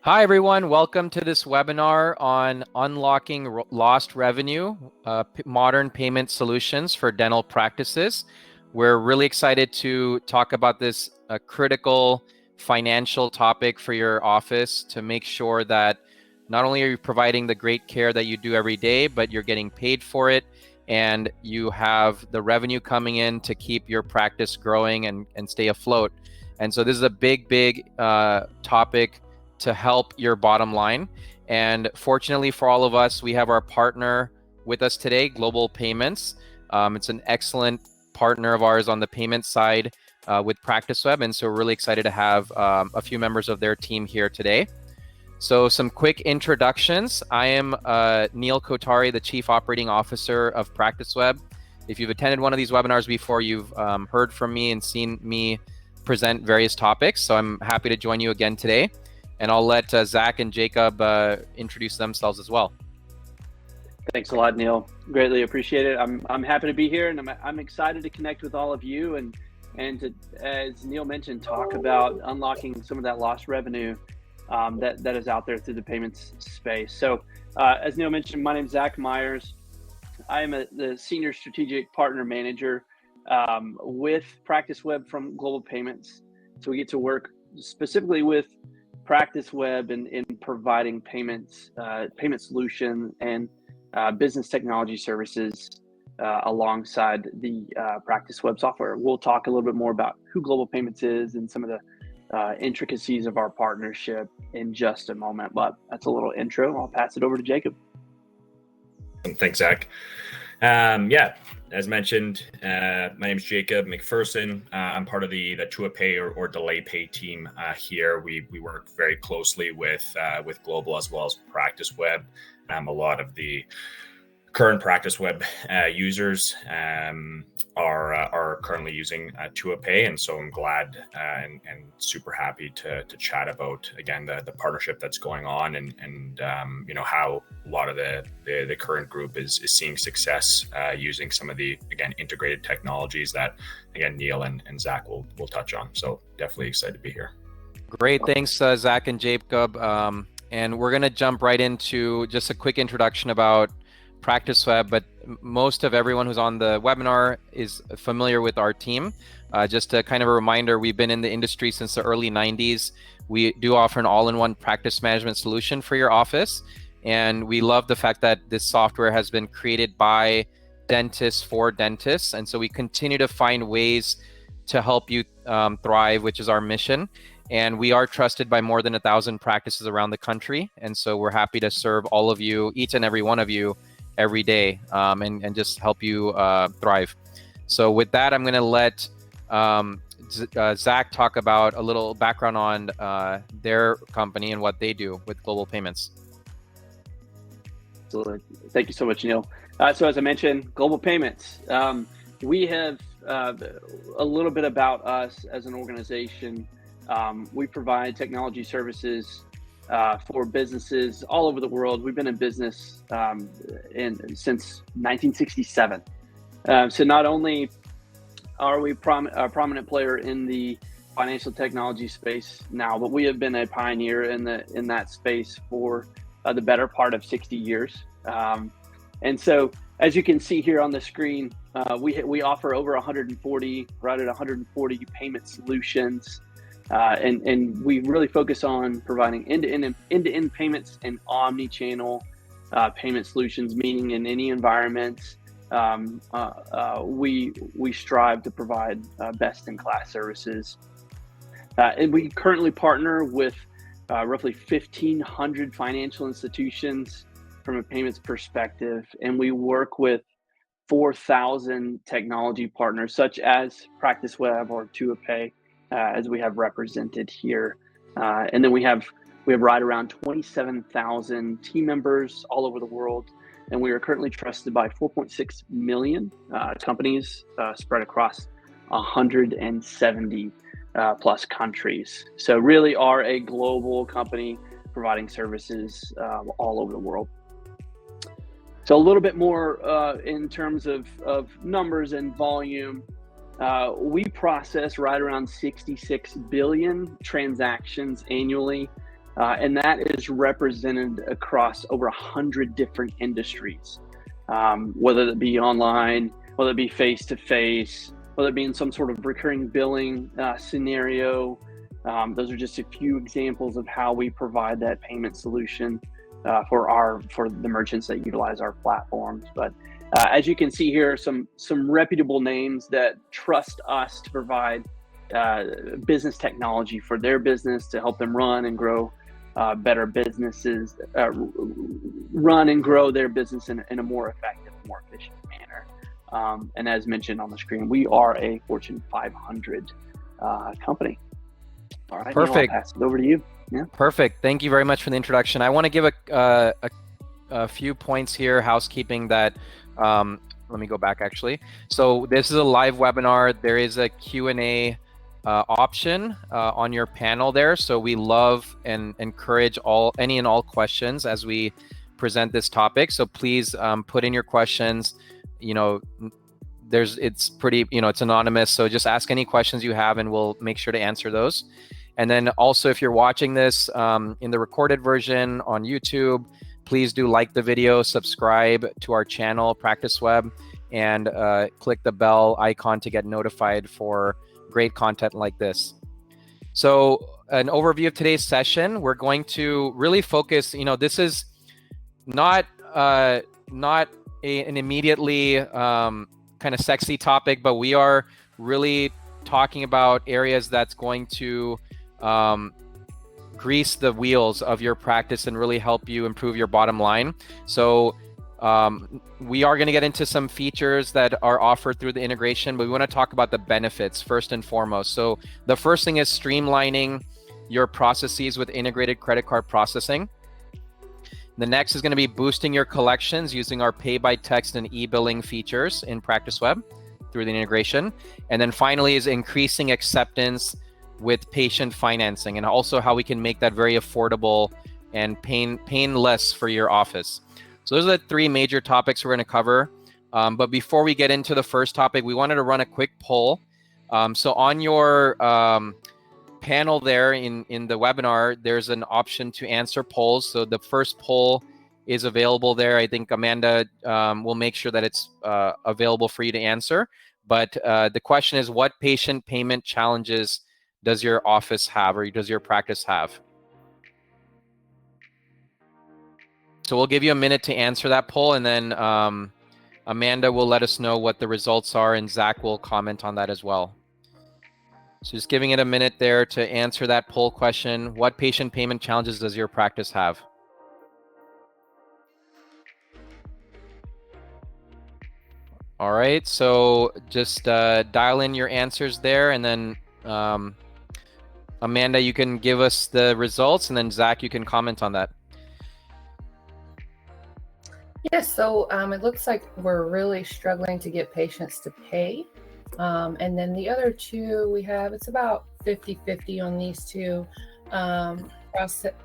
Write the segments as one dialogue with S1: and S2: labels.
S1: Hi, everyone. Welcome to this webinar on unlocking lost revenue, modern payment solutions for dental practices. We're really excited to talk about this critical financial topic for your office to make sure that not only are you providing the great care that you do every day, but you're getting paid for it and you have the revenue coming in to keep your practice growing and stay afloat. And so this is a big topic to help your bottom line. And fortunately for all of us, we have our partner with us today, Global Payments. It's an excellent partner of ours on the payment side with PracticeWeb. And so we're really excited to have a few members of their team here today. So some quick introductions. I am Neil Kotari, the Chief Operating Officer of PracticeWeb. If you've attended one of these webinars before, you've heard from me and seen me present various topics. So I'm happy to join you again today. And I'll let Zach and Jacob introduce themselves as well.
S2: Thanks a lot, Neil. Greatly appreciate it. I'm happy to be here, and I'm excited to connect with all of you and to, as Neil mentioned, talk about unlocking some of that lost revenue that is out there through the payments space. So, as Neil mentioned, my name is Zach Myers. I am the Senior Strategic Partner Manager with PracticeWeb from Global Payments. So we get to work specifically with PracticeWeb in providing payments, payment solution and business technology services alongside the PracticeWeb software. We'll talk a little bit more about who Global Payments is and some of the intricacies of our partnership in just a moment, but that's a little intro. I'll pass it over to Jacob.
S3: Thanks, Zach. Yeah, as mentioned, my name is Jacob McPherson. I'm part of the to-a-pay or delay pay team here. We work very closely with Global as well as PracticeWeb. A lot of the current PracticeWeb users are currently using to-a-pay, and so I'm glad and super happy to chat about again the partnership that's going on and you know how a lot of the current group is seeing success using some of the again integrated technologies that again Neil and Zach will touch on. So definitely excited to be here.
S1: Great, thanks Zach and Jacob. And we're gonna jump right into just a quick introduction about PracticeWeb, but most of everyone who's on the webinar is familiar with our team. Just a kind of a reminder, we've been in the industry since the early 90s. We do offer an all-in-one practice management solution for your office. And we love the fact that this software has been created by dentists for dentists. And so we continue to find ways to help you thrive, which is our mission. And we are trusted by more than 1,000 practices around the country. And so we're happy to serve all of you, each and every one of you, every day and just help you thrive. So with that, I'm going to let Zach talk about a little background on their company and what they do with Global Payments.
S2: Absolutely. Thank you so much, Neil. So as I mentioned, Global Payments. We have a little bit about us as an organization. We provide technology services for businesses all over the world. We've been in business since 1967. So not only are we a prominent player in the financial technology space now, but we have been a pioneer in that space for the better part of 60 years. And so, as you can see here on the screen, we offer over 140, right at 140 payment solutions. And we really focus on providing end-to-end payments and omni-channel payment solutions, meaning in any environment, we strive to provide best-in-class services. And we currently partner with roughly 1,500 financial institutions from a payments perspective, and we work with 4,000 technology partners such as PracticeWeb or to-a-pay, as we have represented here. And then we have right around 27,000 team members all over the world. And we are currently trusted by 4.6 million companies spread across 170 plus countries. So really are a global company providing services all over the world. So a little bit more in terms of numbers and volume. We process right around 66 billion transactions annually and that is represented across over 100 different industries, whether it be online, whether it be face-to-face, whether it be in some sort of recurring billing scenario. Those are just a few examples of how we provide that payment solution for the merchants that utilize our platforms. But as you can see here, some reputable names that trust us to provide business technology for their business to help them run and grow better businesses, run and grow their business in a more effective, more efficient manner. And as mentioned on the screen, we are a Fortune 500 company. All right,
S1: perfect.
S2: Neil, I'll pass it over to you. Yeah.
S1: Perfect. Thank you very much for the introduction. I want to give a few points here, housekeeping that. Let me go back actually. So this is a live webinar. There is a Q&A option on your panel there. So we love and encourage any and all questions as we present this topic. So please put in your questions. You know, it's pretty, it's anonymous. So just ask any questions you have and we'll make sure to answer those. And then also, if you're watching this in the recorded version on YouTube, please do like the video, subscribe to our channel, Practice Web, and click the bell icon to get notified for great content like this. So an overview of today's session, we're going to really focus, this is not an immediately kind of sexy topic, but we are really talking about areas that's going to grease the wheels of your practice and really help you improve your bottom line. So we are going to get into some features that are offered through the integration, but we want to talk about the benefits first and foremost. So the first thing is streamlining your processes with integrated credit card processing. The next is going to be boosting your collections using our pay by text and e-billing features in Practice Web through the integration. And then finally is increasing acceptance with patient financing, and also how we can make that very affordable and painless for your office. So those are the three major topics we're going to cover. But before we get into the first topic, we wanted to run a quick poll. So on your panel there in the webinar, there's an option to answer polls. So the first poll is available there. I think Amanda will make sure that it's available for you to answer. But the question is, what patient payment challenges does your office have, or does your practice have? So we'll give you a minute to answer that poll, and then Amanda will let us know what the results are, and Zach will comment on that as well. So just giving it a minute there to answer that poll question. What patient payment challenges does your practice have? All right, so just dial in your answers there, and then Amanda, you can give us the results, and then Zach, you can comment on that.
S4: Yes, so it looks like we're really struggling to get patients to pay. And then the other two we have, it's about 50-50 on these two.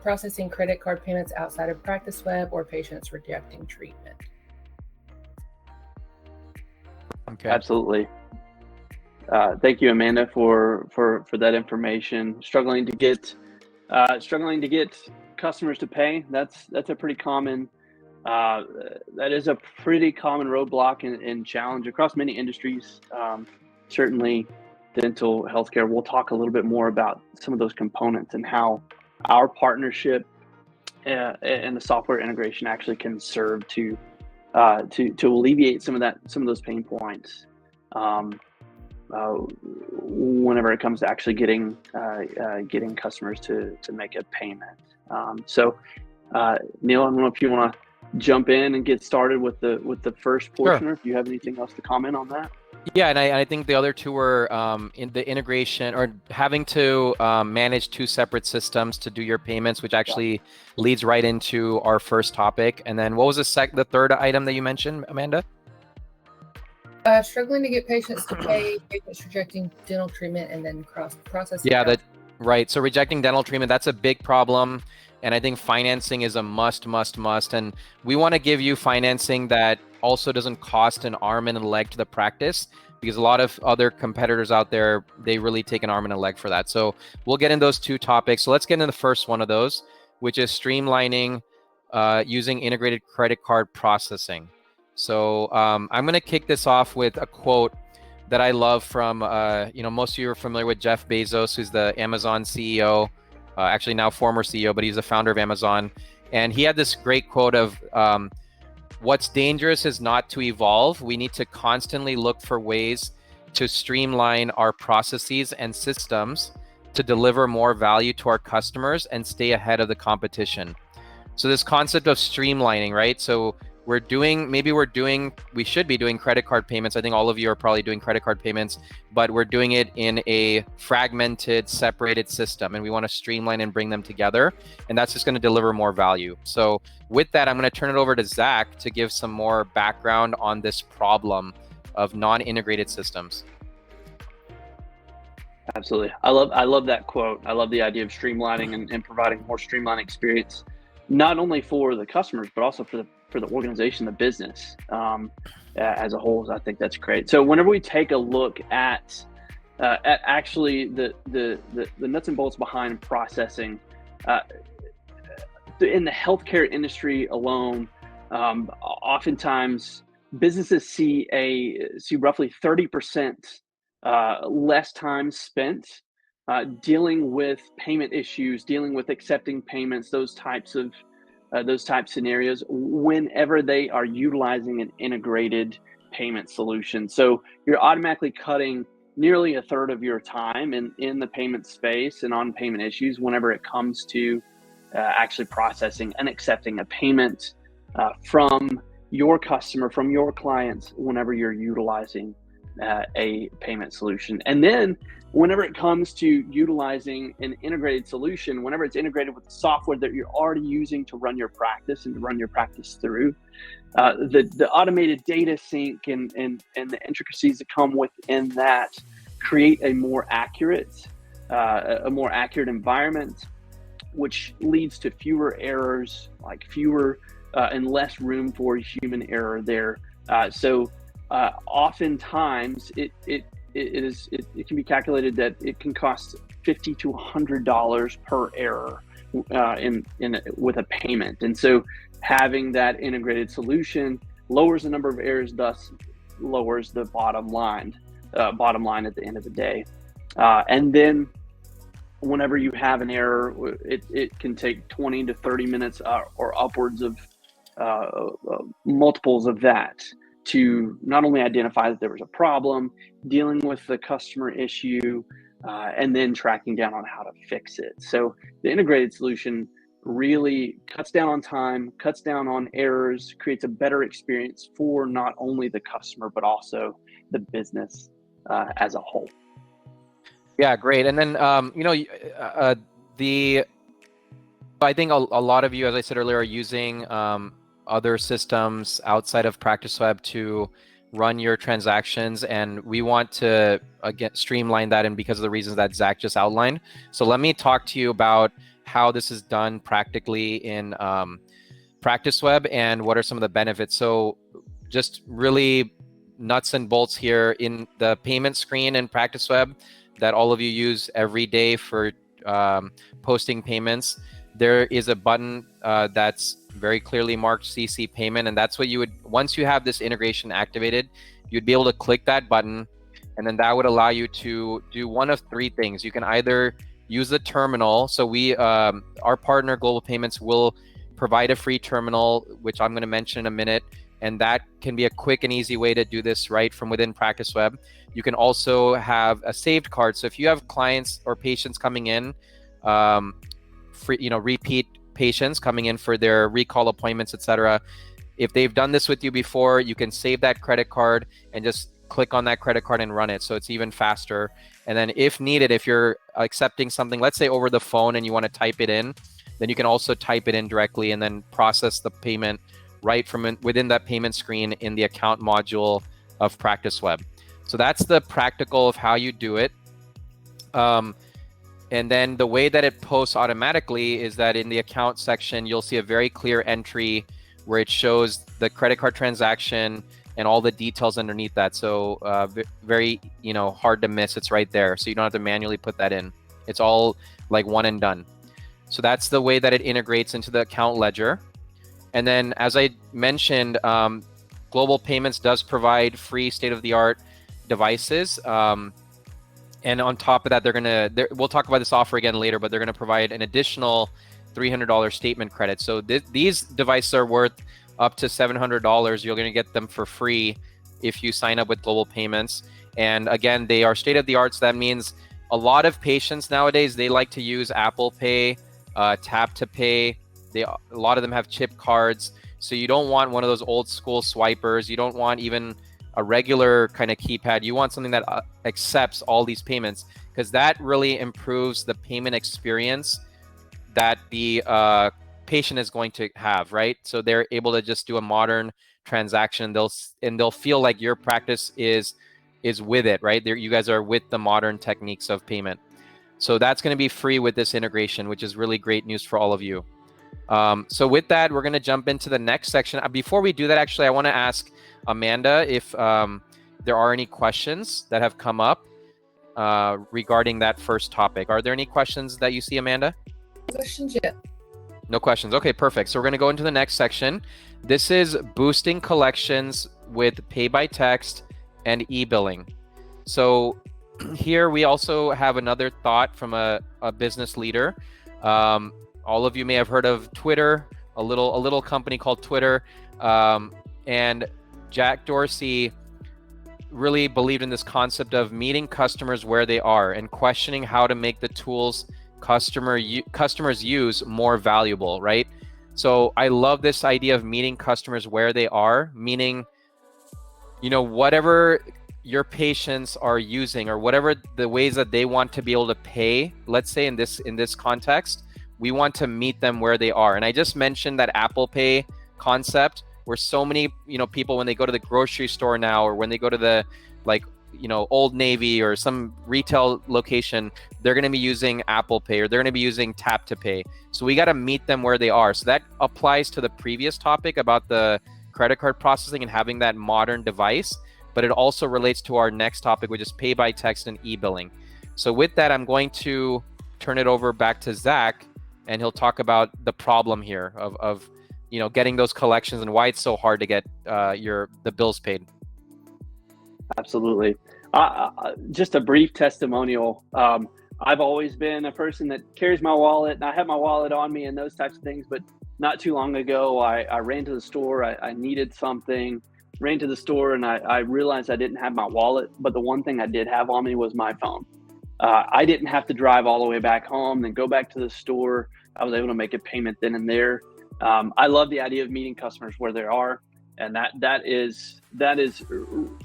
S4: Processing credit card payments outside of Practice Web, or patients rejecting treatment.
S2: Okay. Absolutely. Thank you, Amanda, for that information. Struggling to get customers to pay. That's a pretty common. That is a pretty common roadblock and challenge across many industries. Certainly, dental, healthcare. We'll talk a little bit more about some of those components and how our partnership and the software integration actually can serve to alleviate some of those pain points. Whenever it comes to actually getting customers to make a payment. So Neil, I don't know if you want to jump in and get started with the first portion, or if you have anything else to comment on that.
S1: Yeah, and I think the other two were in the integration, or having to manage two separate systems to do your payments, which actually leads right into our first topic. And then what was the third item that you mentioned, Amanda?
S4: Struggling to get patients to pay, patients rejecting dental treatment, and then processing.
S1: Yeah, right. So rejecting dental treatment, that's a big problem. And I think financing is a must. And we want to give you financing that also doesn't cost an arm and a leg to the practice, because a lot of other competitors out there, they really take an arm and a leg for that. So we'll get in those two topics. So let's get into the first one of those. which is streamlining using integrated credit card processing. So I'm going to kick this off with a quote that I love from, most of you are familiar with Jeff Bezos, who's the Amazon CEO, actually now former CEO, but he's the founder of Amazon. And he had this great quote of, what's dangerous is not to evolve. We need to constantly look for ways to streamline our processes and systems to deliver more value to our customers and stay ahead of the competition. So this concept of streamlining, right? So we should be doing credit card payments. I think all of you are probably doing credit card payments, but we're doing it in a fragmented, separated system, and we want to streamline and bring them together, and that's just going to deliver more value. So with that, I'm going to turn it over to Zach to give some more background on this problem of non-integrated systems.
S2: Absolutely. I love that quote. I love the idea of streamlining and providing more streamlined experience, not only for the customers, but also for the organization, the business as a whole. I think that's great. So whenever we take a look at actually the nuts and bolts behind processing in the healthcare industry alone, oftentimes businesses see roughly 30% less time spent dealing with payment issues, dealing with accepting payments, those type scenarios, whenever they are utilizing an integrated payment solution. So you're automatically cutting nearly a third of your time in the payment space and on payment issues whenever it comes to actually processing and accepting a payment from your customer, from your clients, whenever you're utilizing a payment solution. And then whenever it comes to utilizing an integrated solution, whenever it's integrated with the software that you're already using to run your practice and to run your practice through, the automated data sync and the intricacies that come within that create a more accurate environment, which leads to fewer errors, like fewer and less room for human error there. Oftentimes it can be calculated that it can cost $50 to $100 per error with a payment. And so having that integrated solution lowers the number of errors, thus lowers the bottom line at the end of the day. And then whenever you have an error, it can take 20 to 30 minutes or upwards of multiples of that to not only identify that there was a problem, dealing with the customer issue, and then tracking down on how to fix it. So the integrated solution really cuts down on time, cuts down on errors, creates a better experience for not only the customer, but also the business as a whole.
S1: Yeah, great. And then, I think a lot of you, as I said earlier, are using other systems outside of PracticeWeb to run your transactions, and we want to again streamline that, and because of the reasons that Zach just outlined. So let me talk to you about how this is done practically in PracticeWeb and what are some of the benefits. So just really nuts and bolts here in the payment screen in PracticeWeb that all of you use every day for posting payments. There is a button that's very clearly marked CC payment, and that's what you would, once you have this integration activated, you'd be able to click that button, and then that would allow you to do one of three things. You can either use the terminal. So our partner Global Payments will provide a free terminal, which I'm going to mention in a minute, and that can be a quick and easy way to do this right from within PracticeWeb. You can also have a saved card. So if you have clients or patients coming in, repeat patients coming in for their recall appointments, etc. If they've done this with you before, you can save that credit card and just click on that credit card and run it. So it's even faster. And then if needed, if you're accepting something, let's say over the phone, and you want to type it in, then you can also type it in directly and then process the payment right from within that payment screen in the account module of PracticeWeb. So that's the practical of how you do it. And then the way that it posts automatically is that in the account section, you'll see a very clear entry where it shows the credit card transaction and all the details underneath that. So very, hard to miss. It's right there. So you don't have to manually put that in. It's all like one and done. So that's the way that it integrates into the account ledger. And then, as I mentioned, Global Payments does provide free state-of-the-art devices. And on top of that, we'll talk about this offer again later, but they're going to provide an additional $300 statement credit. So these devices are worth up to $700. You're going to get them for free if you sign up with Global Payments. And again, they are state-of-the-art. So that means a lot of patients nowadays, they like to use Apple Pay, Tap to Pay. A lot of them have chip cards. So you don't want one of those old school swipers. You don't want even a regular kind of keypad. You want something that accepts all these payments, because that really improves the payment experience that the patient is going to have, right? So they're able to just do a modern transaction. They'll feel like your practice is with it, right? You guys are with the modern techniques of payment. So that's going to be free with this integration, which is really great news for all of you. So with that, we're going to jump into the next section. Before we do that, actually, I want to ask Amanda if there are any questions that have come up regarding that first topic. Are there any questions that you see, Amanda?
S4: Questions yet?
S1: No questions. Okay, perfect. So we're going to go into the next section. This is boosting collections with pay by text and e-billing. So here we also have another thought from a business leader. All of you may have heard of Twitter, a little company called Twitter, and Jack Dorsey really believed in this concept of meeting customers where they are and questioning how to make the tools customers use more valuable, right? So I love this idea of meeting customers where they are, meaning, whatever your patients are using or whatever the ways that they want to be able to pay, let's say in this context, we want to meet them where they are. And I just mentioned that Apple Pay concept, where so many people, when they go to the grocery store now, or when they go to the Old Navy or some retail location, they're going to be using Apple Pay, or they're going to be using Tap to Pay. So we got to meet them where they are. So that applies to the previous topic about the credit card processing and having that modern device, but it also relates to our next topic, which is pay by text and e-billing. So with that, I'm going to turn it over back to Zach, and he'll talk about the problem here of getting those collections and why it's so hard to get the bills paid.
S2: Absolutely. Just a brief testimonial. I've always been a person that carries my wallet, and I have my wallet on me and those types of things. But not too long ago, I ran to the store. I needed something, ran to the store, and I realized I didn't have my wallet. But the one thing I did have on me was my phone. I didn't have to drive all the way back home, then go back to the store. I was able to make a payment then and there. I love the idea of meeting customers where they are. And that is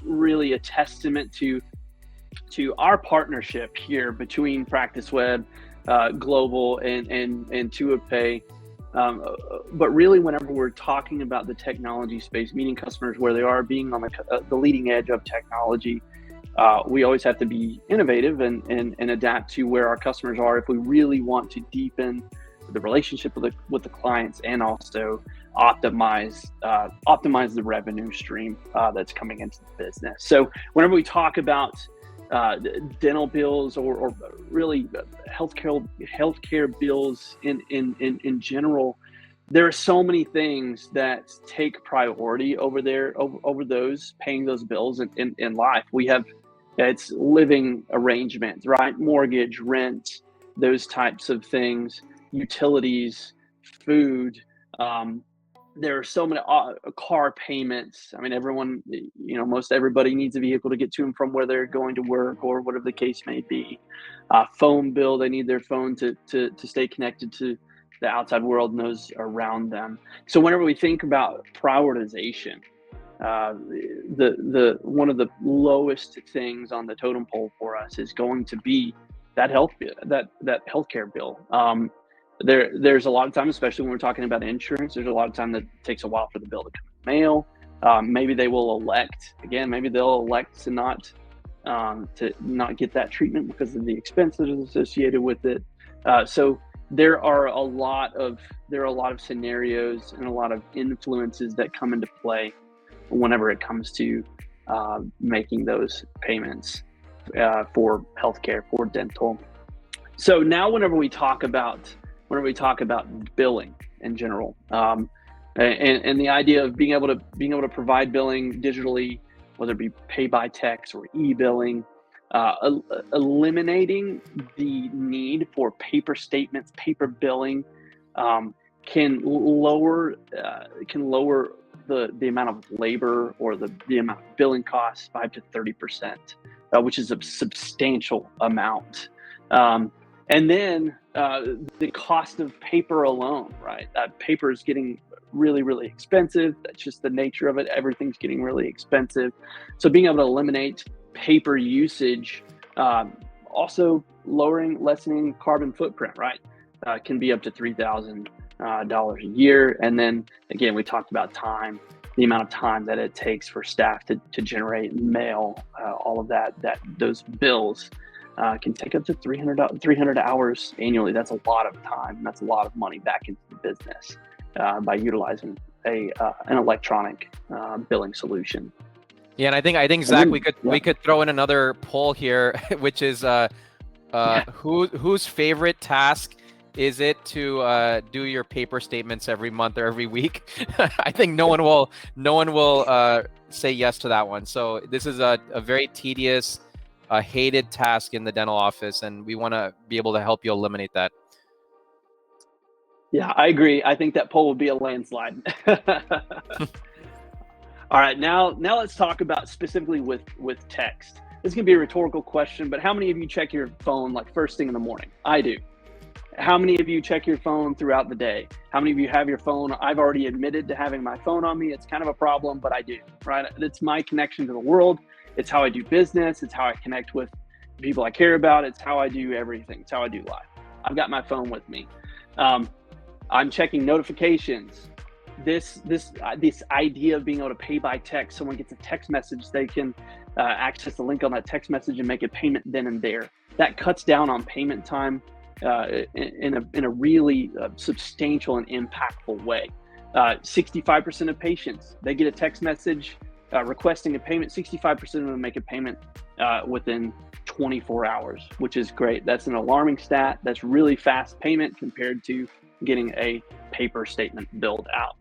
S2: really a testament to our partnership here between Practice Web, Global, and TuaPay. But really, whenever we're talking about the technology space, meeting customers where they are, being on the leading edge of technology, we always have to be innovative and adapt to where our customers are if we really want to deepen the relationship with the clients, and also optimize the revenue stream that's coming into the business. So whenever we talk about dental bills or really healthcare bills in general, there are so many things that take priority over those paying those bills in life. It's living arrangements, right? Mortgage, rent, those types of things. Utilities, food. There are so many car payments. I mean, everyone, most everybody needs a vehicle to get to and from where they're going to work or whatever the case may be. Phone bill, they need their phone to stay connected to the outside world and those around them. So whenever we think about prioritization, the one of the lowest things on the totem pole for us is going to be that healthcare bill. There's a lot of time, especially when we're talking about insurance, there's a lot of time that takes a while for the bill to come in the mail. Maybe they'll elect to not get that treatment because of the expense that is associated with it. So there are a lot of scenarios and a lot of influences that come into play whenever it comes to making those payments for healthcare, for dental. So now whenever we talk about whenever we talk about billing in general. And the idea of being able to provide billing digitally, whether it be pay by text or e-billing, eliminating the need for paper statements, paper billing, can lower the amount of labor or the amount of billing costs 5 to 30%, which is a substantial amount. And then the cost of paper alone, right? Paper is getting really, really expensive. That's just the nature of it. Everything's getting really expensive. So being able to eliminate paper usage, also lessening carbon footprint, right? Can be up to $3,000 a year. And then again, we talked about time, the amount of time that it takes for staff to generate and mail all of those bills. Can take up to 300 hours annually. That's a lot of time. That's a lot of money back into the business by utilizing an electronic billing solution.
S1: Yeah, and I think Zach, we could throw in another poll here, which is whose favorite task is it to do your paper statements every month or every week? I think no one will say yes to that one. So this is a very tedious, hated task in the dental office, and we want to be able to help you eliminate that.
S2: Yeah, I agree. I think that poll will be a landslide. All right, now let's talk about specifically with text. This is gonna be a rhetorical question, but how many of you check your phone like first thing in the morning? I do. How many of you check your phone throughout the day? How many of you have your phone? I've already admitted to having my phone on me. It's kind of a problem, but I do, right? It's my connection to the world. It's how I do business. It's how I connect with the people I care about. It's how I do everything. It's how I do life. I've got my phone with me. I'm checking notifications. This idea of being able to pay by text, someone gets a text message, they can access the link on that text message and make a payment then and there. That cuts down on payment time in a really substantial and impactful way. 65% of patients, they get a text message requesting a payment. 65% of them make a payment within 24 hours, which is great. That's an alarming stat. That's really fast payment compared to getting a paper statement billed out.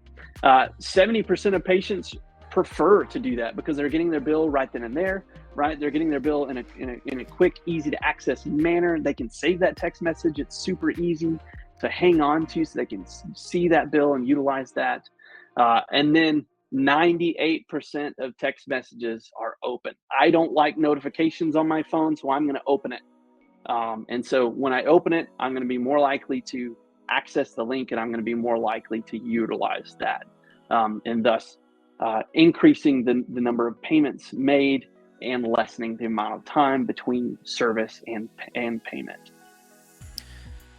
S2: 70% of patients prefer to do that because they're getting their bill right then and there, right? They're getting their bill in a quick, easy to access manner. They can save that text message. It's super easy to hang on to so they can see that bill and utilize that. And then 98% of text messages are open. I don't like notifications on my phone, so I'm going to open it. And so when I open it, I'm going to be more likely to access the link, and I'm going to be more likely to utilize that, and thus increasing the number of payments made and lessening the amount of time between service and payment.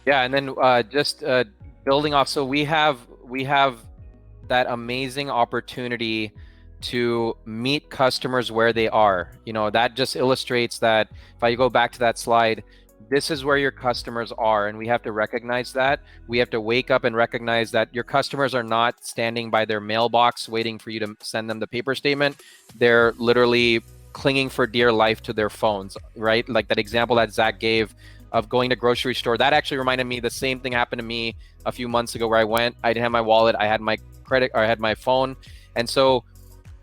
S1: Yeah, and then just building off, so we have that amazing opportunity to meet customers where they are. You know, that just illustrates that if I go back to that slide, this is where your customers are, and we have to recognize that. We have to wake up and recognize that your customers are not standing by their mailbox waiting for you to send them the paper statement. They're literally clinging for dear life to their phones, right? Like that example that Zach gave of going to grocery store. That actually reminded me, the same thing happened to me a few months ago where I didn't have my wallet, I had my credit, or I had my phone. And so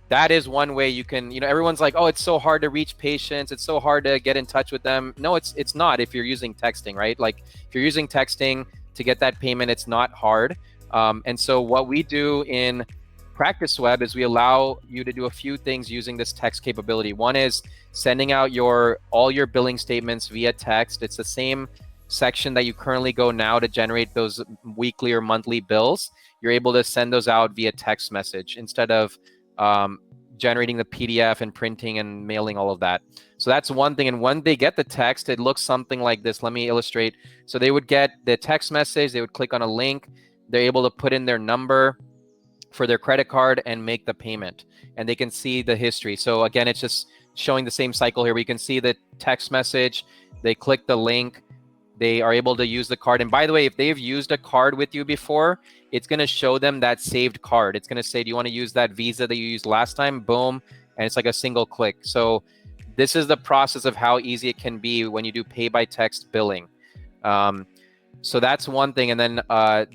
S1: that is one way you can, you know, everyone's like, oh, it's so hard to reach patients. It's so hard to get in touch with them. No, it's not if you're using texting, right? Like if you're using texting to get that payment, it's not hard. And so what we do in Practice Web is we allow you to do a few things using this text capability. One is sending out all your billing statements via text. It's the same section that you currently go now to generate those weekly or monthly bills. You're able to send those out via text message instead of generating the PDF and printing and mailing all of that. So that's one thing. And when they get the text, it looks something like this. Let me illustrate. So they would get the text message, they would click on a link, they're able to put in their number for their credit card and make the payment, and they can see the history. So again, it's just showing the same cycle here. We can see the text message, they click the link, they are able to use the card. And by the way, if they've used a card with you before, it's going to show them that saved card. It's going to say, do you want to use that Visa that you used last time? Boom. And it's like a single click. So this is the process of how easy it can be when you do pay by text billing. So that's one thing. And then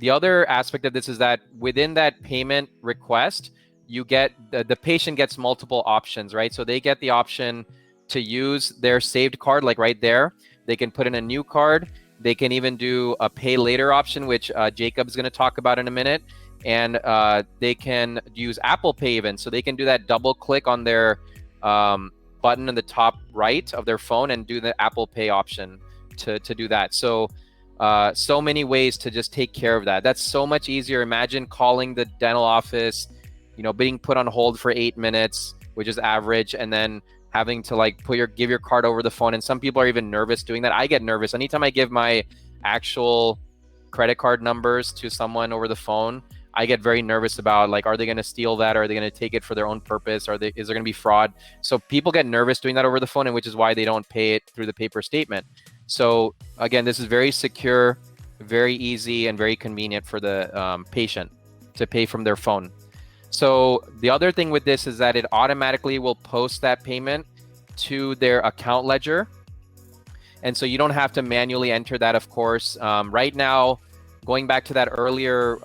S1: the other aspect of this is that within that payment request, you get the patient gets multiple options, right? So they get the option to use their saved card, like right there. They can put in a new card. They can even do a pay later option, which Jacob's going to talk about in a minute. And they can use Apple Pay even. So they can do that double click on their button in the top right of their phone and do the Apple Pay option to do that. So so many ways to just take care of that. That's so much easier. Imagine calling the dental office, you know, being put on hold for 8 minutes, which is average, and then having to like give your card over the phone. And some people are even nervous doing that. I get nervous anytime I give my actual credit card numbers to someone over the phone. I get very nervous about, like, are they going to steal that? Or are they going to take it for their own purpose? Is there going to be fraud? So people get nervous doing that over the phone, and which is why they don't pay it through the paper statement. So again, this is very secure, very easy, and very convenient for the patient to pay from their phone. So the other thing with this is that it automatically will post that payment to their account ledger. And so you don't have to manually enter that, of course. Right now, going back to that earlier,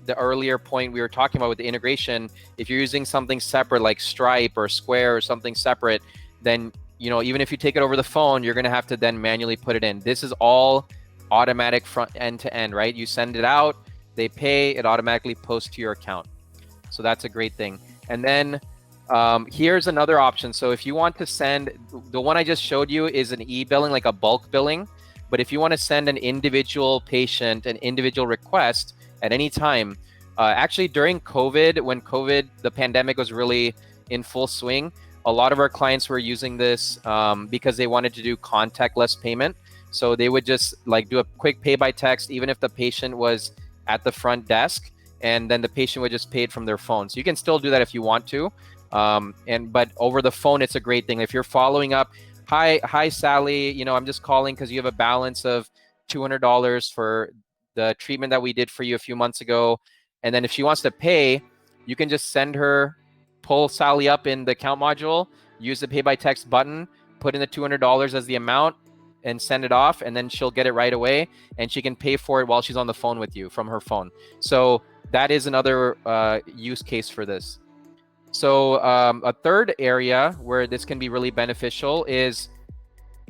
S1: the earlier point we were talking about with the integration, if you're using something separate like Stripe or Square or something separate, then, you know, even if you take it over the phone, you're going to have to then manually put it in. This is all automatic front end to end, right? You send it out, they pay, it automatically posts to your account. So that's a great thing. And then here's another option. So if you want to send, the one I just showed you is an e-billing, like a bulk billing. But if you want to send an individual patient an individual request at any time, actually during COVID, when the pandemic was really in full swing, a lot of our clients were using this because they wanted to do contactless payment. So they would just like do a quick pay by text, even if the patient was at the front desk, and then the patient would just pay it from their phone. So you can still do that if you want to. But over the phone, it's a great thing. If you're following up, hi Sally, you know, I'm just calling because you have a balance of $200 for the treatment that we did for you a few months ago. And then if she wants to pay, you can just pull Sally up in the account module, use the pay by text button, put in the $200 as the amount, and send it off, and then she'll get it right away, and she can pay for it while she's on the phone with you from her phone. So that is another use case for this. So a third area where this can be really beneficial is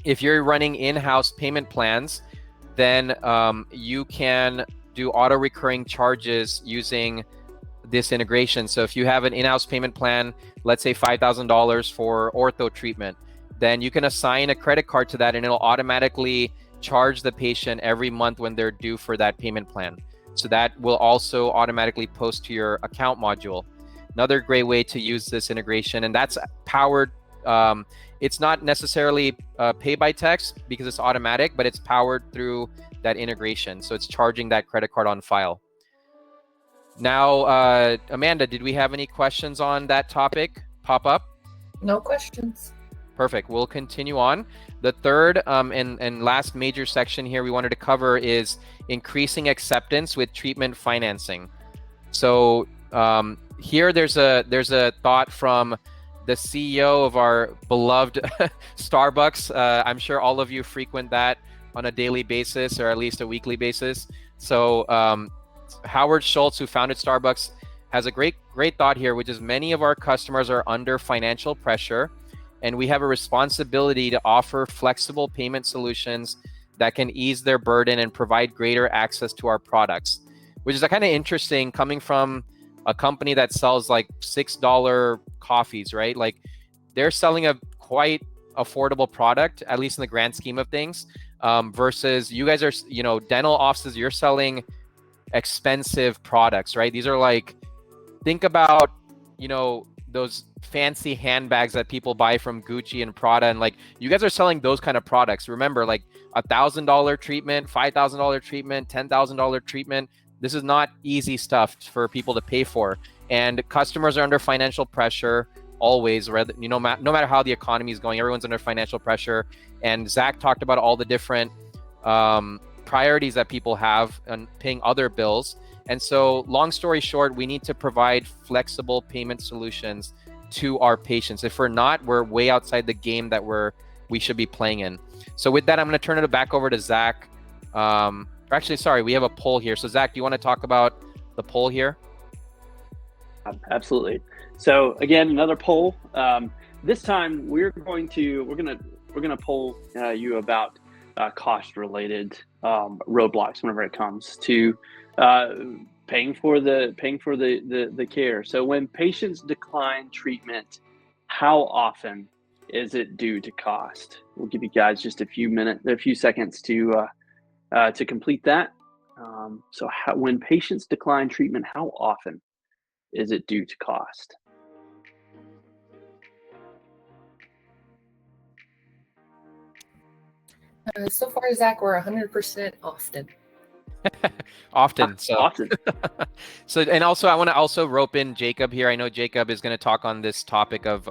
S1: if you're running in-house payment plans, then you can do auto recurring charges using this integration. So if you have an in-house payment plan, let's say $5,000 for ortho treatment, then you can assign a credit card to that, and it'll automatically charge the patient every month when they're due for that payment plan. So that will also automatically post to your account module. Another great way to use this integration, and that's powered. It's not necessarily pay by text because it's automatic, but it's powered through that integration. So it's charging that credit card on file. Now, Amanda, did we have any questions on that topic pop up?
S4: No questions.
S1: Perfect. We'll continue on. The third and last major section here we wanted to cover is increasing acceptance with treatment financing. So here there's a thought from the CEO of our beloved Starbucks. I'm sure all of you frequent that on a daily basis or at least a weekly basis. So Howard Schultz, who founded Starbucks, has a great thought here, which is many of our customers are under financial pressure, and we have a responsibility to offer flexible payment solutions that can ease their burden and provide greater access to our products, which is kind of interesting coming from a company that sells like $6 coffees, right? Like they're selling a quite affordable product, at least in the grand scheme of things, versus you guys are, you know, dental offices, you're selling expensive products, right? These are like, think about, you know, those fancy handbags that people buy from Gucci and Prada, and like you guys are selling those kind of products. Remember, like $1,000 treatment, $5,000 treatment, $10,000 treatment. This is not easy stuff for people to pay for, and customers are under financial pressure always. You know, no matter how the economy is going, everyone's under financial pressure. And Zach talked about all the different priorities that people have on paying other bills. And so, long story short, we need to provide flexible payment solutions to our patients. If we're not, we're way outside the game that we should be playing in. So with that, I'm going to turn it back over to Zach Actually, sorry, we have a poll here. So Zach, do you want to talk about the poll here?
S2: Absolutely. So again, another poll. This time we're gonna poll you about cost-related roadblocks whenever it comes to paying for the care. So when patients decline treatment, how often is it due to cost? We'll give you guys just a few seconds to complete that. So when patients decline treatment, how often is it due to cost?
S4: So far, Zach, we're 100% often.
S1: Often. So
S2: Often.
S1: So, and also I want to also rope in Jacob here. I know Jacob is going to talk on this topic of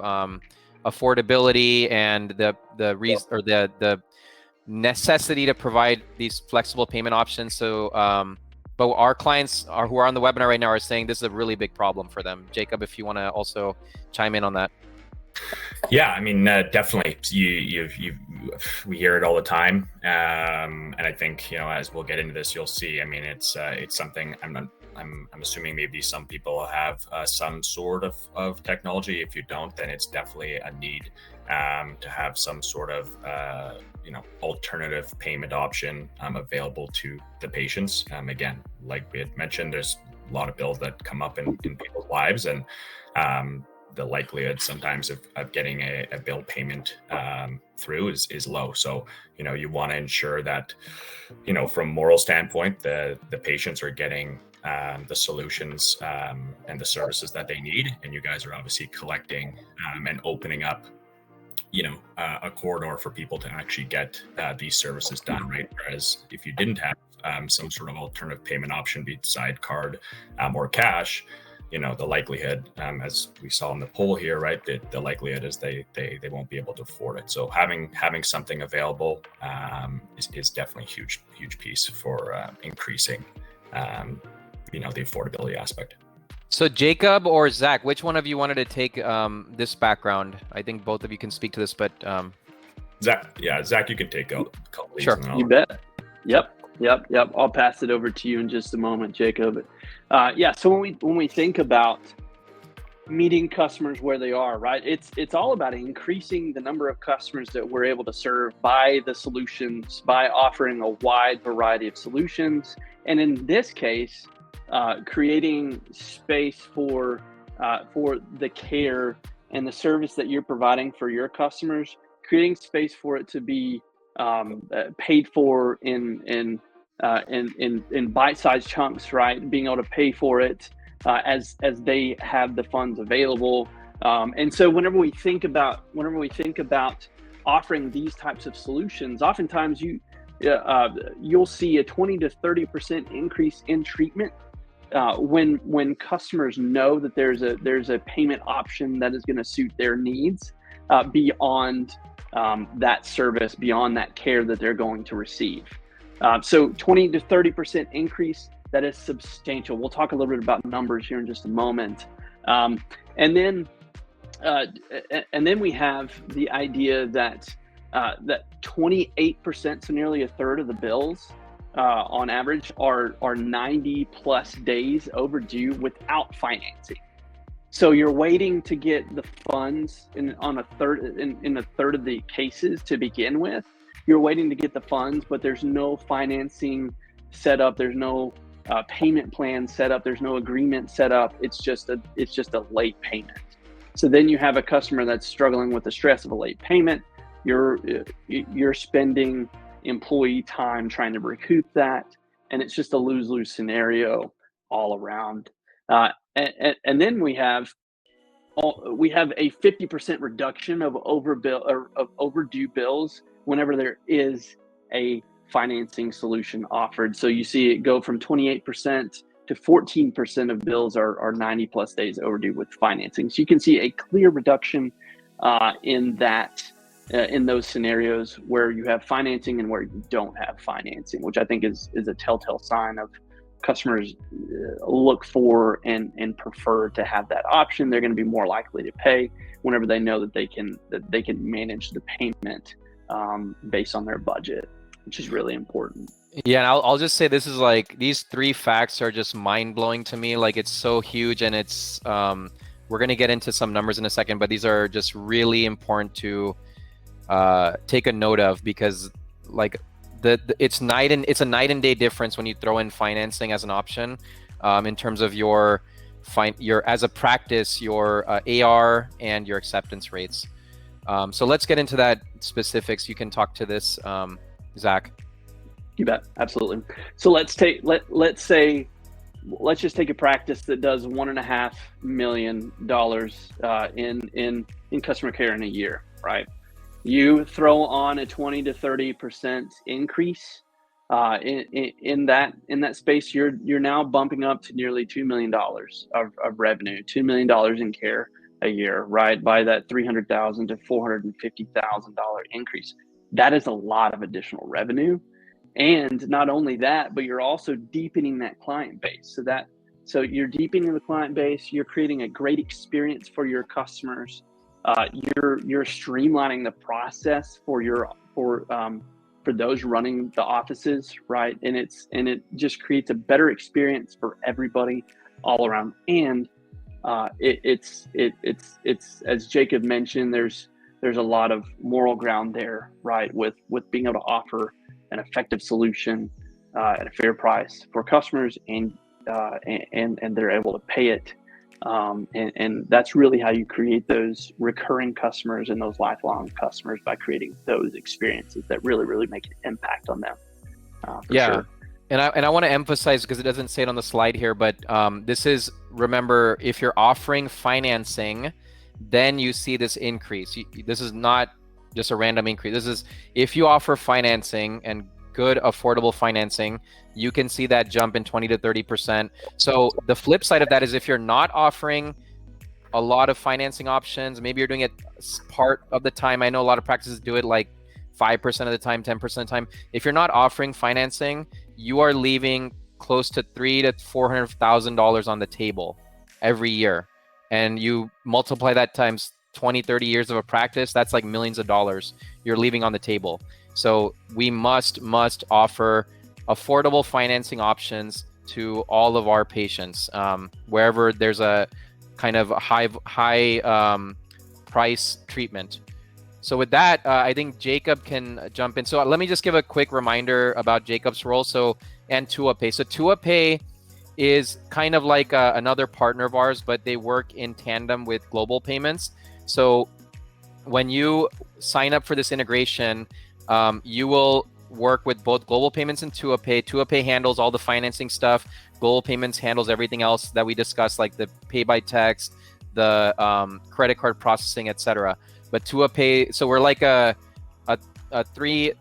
S1: affordability and the necessity to provide these flexible payment options. So, but our clients who are on the webinar right now are saying this is a really big problem for them. Jacob, if you want to also chime in on that.
S3: Yeah, I mean, definitely. We hear it all the time, and I think, as we'll get into this, you'll see. I mean, it's something. I'm assuming maybe some people have some sort of technology. If you don't, then it's definitely a need to have some sort of alternative payment option available to the patients. Again, like we had mentioned, there's a lot of bills that come up in people's lives, and the likelihood sometimes of getting a bill payment through is low. So, you want to ensure that, from moral standpoint, the patients are getting the solutions and the services that they need. And you guys are obviously collecting and opening up, a corridor for people to actually get these services done, right? Whereas if you didn't have some sort of alternative payment option beside card or cash, the likelihood, as we saw in the poll here, right, the likelihood is they won't be able to afford it. So having something available is definitely a huge piece for increasing, the affordability aspect.
S1: So Jacob or Zach, which one of you wanted to take this background? I think both of you can speak to this, but
S3: Zach, you can take a couple of these.
S1: Sure.
S2: You bet. Yep. I'll pass it over to you in just a moment, Jacob. So when we think about meeting customers where they are, right? It's all about increasing the number of customers that we're able to serve by the solutions, by offering a wide variety of solutions, and in this case, creating space for the care and the service that you're providing for your customers, creating space for it to be paid for in bite-sized chunks, right? Being able to pay for it as they have the funds available. And so whenever we think about offering these types of solutions, oftentimes you'll see a 20 to 30% increase in treatment when customers know that there's a payment option that is going to suit their needs beyond that service, beyond that care that they're going to receive. So 20 to 30% increase, that is substantial. We'll talk a little bit about numbers here in just a moment. And then we have the idea that 28%, so nearly a third of the bills on average are 90 plus days overdue without financing. So you're waiting to get the funds in a third of the cases to begin with. You're waiting to get the funds, but there's no financing set up. There's no payment plan set up. There's no agreement set up. It's just a late payment. So then you have a customer that's struggling with the stress of a late payment. You're spending employee time trying to recoup that, and it's just a lose-lose scenario all around. And then we have a 50% reduction of overdue bills whenever there is a financing solution offered. So you see it go from 28% to 14% of bills are 90 plus days overdue with financing. So you can see a clear reduction in those scenarios where you have financing and where you don't have financing, which I think is a telltale sign of customers look for and prefer to have that option. They're going to be more likely to pay whenever they know that they can manage the payment based on their budget. which is really important.
S1: Yeah, and I'll just say this is like, these three facts are just mind blowing to me. Like, it's so huge, and it's we're gonna get into some numbers in a second, but these are just really important to take a note of, because like it's a night and day difference when you throw in financing as an option in terms of your as a practice, your AR and your acceptance rates. So let's get into that specifics. You can talk to this, Zach.
S2: You bet, absolutely. So let's just take a practice that does $1.5 million in customer care in a year, right? You throw on a 20 to 30% increase in that space, you're now bumping up to nearly $2 million of revenue, $2 million in care a year, right? By that $300,000 to $450,000 increase. That is a lot of additional revenue. And not only that, but you're also deepening that client base. So you're deepening the client base. You're creating a great experience for your customers. You're streamlining the process for those running the offices, right? And it just creates a better experience for everybody all around. And it's as Jacob mentioned, there's a lot of moral ground there, right? With being able to offer an effective solution at a fair price for customers, and they're able to pay it. And that's really how you create those recurring customers and those lifelong customers, by creating those experiences that really, really make an impact on them. For sure.
S1: And I want to emphasize, because it doesn't say it on the slide here, but this is, remember, if you're offering financing, then you see this increase. This is not just a random increase. This is, if you offer financing and good affordable financing, you can see that jump in 20 to 30%. So the flip side of that is, if you're not offering a lot of financing options, maybe you're doing it part of the time. I know a lot of practices do it like 5% of the time, 10% of the time. If you're not offering financing, you are leaving close to $300,000 to $400,000 on the table every year. And you multiply that times 20, 30 years of a practice, that's like millions of dollars you're leaving on the table. So we must offer affordable financing options to all of our patients, wherever there's a kind of high price treatment. So with that, I think Jacob can jump in. So let me just give a quick reminder about Jacob's role. And TuaPay. So TuaPay is kind of like another partner of ours, but they work in tandem with Global Payments. So when you sign up for this integration, you will work with both Global Payments and TuaPay. TuaPay handles all the financing stuff. Global Payments handles everything else that we discussed, like the pay by text, the credit card processing, etc. But TuaPay, so we're like a three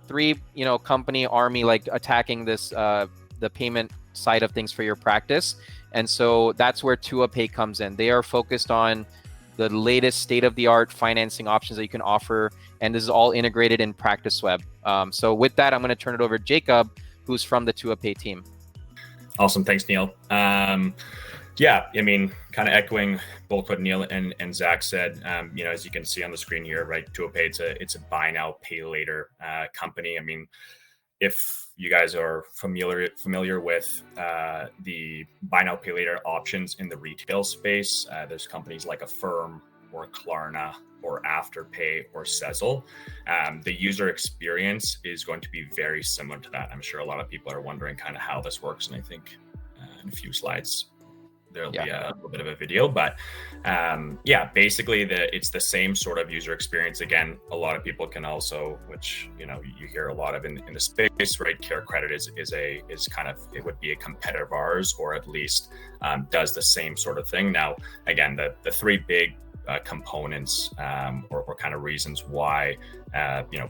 S1: company army, like attacking this the payment side of things for your practice. And so that's where TuaPay comes in. They are focused on the latest state-of-the-art financing options that you can offer, and this is all integrated in PracticeWeb. So with that, I'm going to turn it over to Jacob, who's from the TuaPay team.
S3: Awesome, thanks, Neil. Yeah, I mean, kind of echoing both what Neil and Zach said. As you can see on the screen here, right? TuaPay, it's a buy now, pay later company. I mean, if you guys are familiar with the buy now, pay later options in the retail space, there's companies like Affirm or Klarna or Afterpay or Sezzle. The user experience is going to be very similar to that. I'm sure a lot of people are wondering kind of how this works, and I think in a few slides there'll be a little bit of a video, but basically it's the same sort of user experience. Again, a lot of people can also, which you hear a lot of in the space, right? CareCredit is kind of, it would be a competitor of ours, or at least does the same sort of thing. Now, again, the three big components or kind of reasons why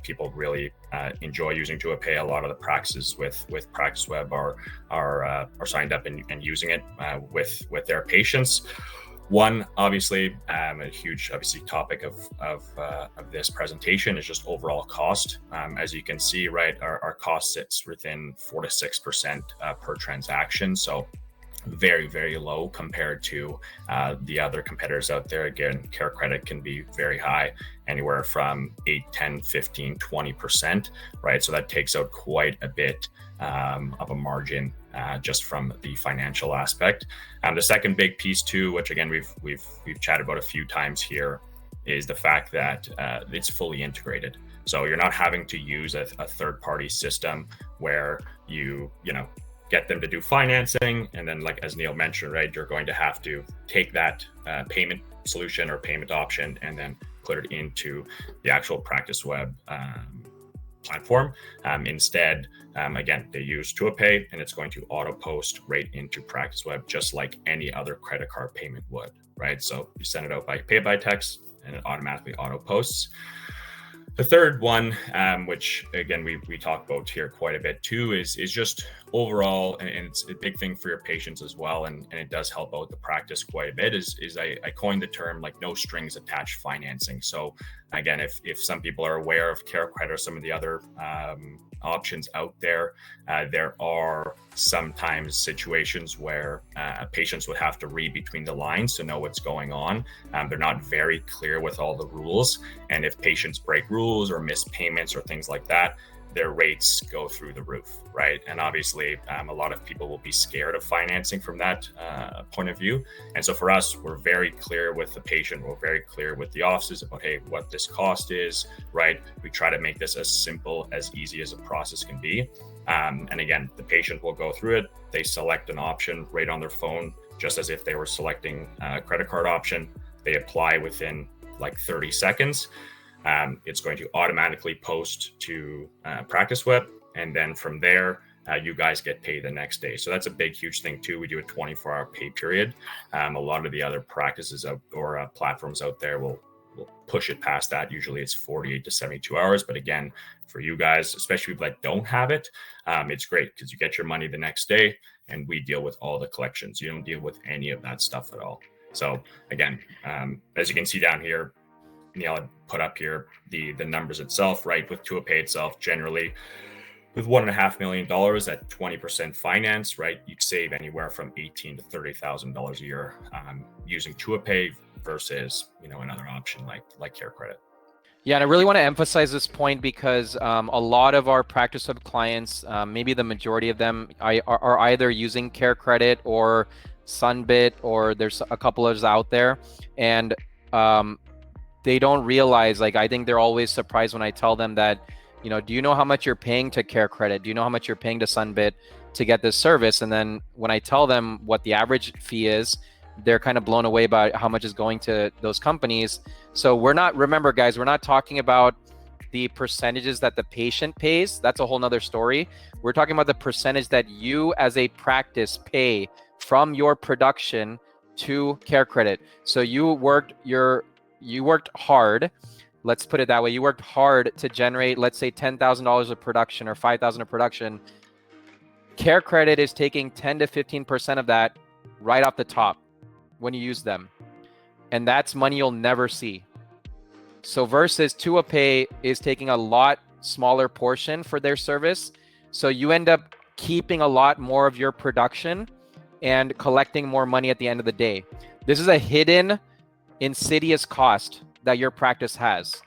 S3: people really enjoy using TuaPay. A lot of the practices with PracticeWeb are signed up and using it with their patients. One, obviously, a huge topic of this presentation is just overall cost. As you can see, right, our cost sits within 4 to 6% per transaction. So very, very low compared to the other competitors out there. Again, CareCredit can be very high, anywhere from 8, 10, 15, 20%, right? So that takes out quite a bit of a margin just from the financial aspect. The second big piece too, which again, we've chatted about a few times here, is the fact that it's fully integrated. So you're not having to use a third-party system where you get them to do financing, and then, like as Neil mentioned, right, you're going to have to take that payment solution or payment option and then put it into the actual Practice Web platform. Instead, again, they use TuaPay, and it's going to auto post right into Practice Web, just like any other credit card payment would, right? So you send it out by pay by text, and it automatically auto posts. The third one, which again we talk about here quite a bit too, is just overall, and it's a big thing for your patients as well, and it does help out the practice quite a bit, is I coined the term like no strings attached financing. So again, if some people are aware of CareCredit or some of the other options out there, there are sometimes situations where patients would have to read between the lines to know what's going on. They're not very clear with all the rules, and if patients break rules or miss payments or things like that, their rates go through the roof, right? And obviously, a lot of people will be scared of financing from that point of view. And so for us, we're very clear with the patient, we're very clear with the offices about, hey, what this cost is, right? We try to make this as simple, as easy as a process can be. And again, the patient will go through it. They select an option right on their phone, just as if they were selecting a credit card option. They apply within like 30 seconds. It's going to automatically post to Practice Web, and then from there, you guys get paid the next day. So that's a big, huge thing too. We do a 24-hour pay period. A lot of the other practices or platforms out there will push it past that. Usually it's 48 to 72 hours. But again, for you guys, especially people that don't have it, it's great because you get your money the next day, and we deal with all the collections. You don't deal with any of that stuff at all. So again, as you can see down here, Neil had put up here the numbers itself, right? With TuaPay itself, generally with $1.5 million at 20% finance, right? You'd save anywhere from $18,000 to $30,000 a year using TuaPay versus another option like CareCredit.
S1: Yeah, and I really want to emphasize this point because a lot of our Practice Web clients, maybe the majority of them, are either using CareCredit or Sunbit, or there's a couple others out there, and they don't realize, I think they're always surprised when I tell them that, do you know how much you're paying to CareCredit? Do you know how much you're paying to Sunbit to get this service? And then when I tell them what the average fee is, they're kind of blown away by how much is going to those companies. So remember guys, we're not talking about the percentages that the patient pays. That's a whole nother story. We're talking about the percentage that you as a practice pay from your production to CareCredit. So you worked hard, let's put it that way. You worked hard to generate, let's say, $10,000 of production or $5,000 of production. CareCredit is taking 10 to 15% of that right off the top when you use them. And that's money you'll never see. So versus TuaPay is taking a lot smaller portion for their service. So you end up keeping a lot more of your production and collecting more money at the end of the day. This is a hidden insidious cost that your practice has.